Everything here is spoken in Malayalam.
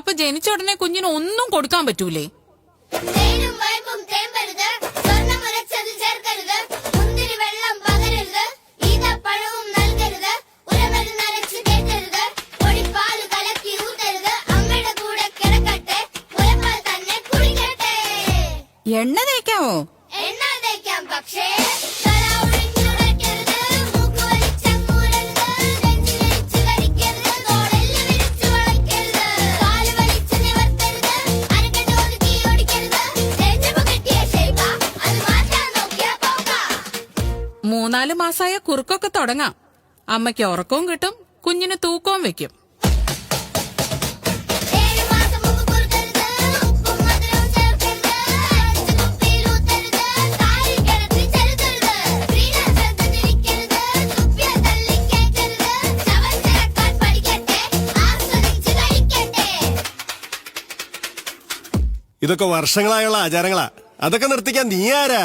അപ്പൊ ജനിച്ച ഉടനെ കുഞ്ഞിന് ഒന്നും കൊടുക്കാൻ പറ്റൂലേ? എണ്ണ തേക്കാവോ? പക്ഷേ മൂന്നാല് മാസായ കുറുക്കൊക്കെ തുടങ്ങാം. അമ്മയ്ക്ക് ഉറക്കവും കിട്ടും, കുഞ്ഞിന് തൂക്കവും വെക്കും. ഇതൊക്കെ വർഷങ്ങളായുള്ള ആചാരങ്ങളാ. അതൊക്കെ നിർത്തിക്കാൻ നീ ആരാ?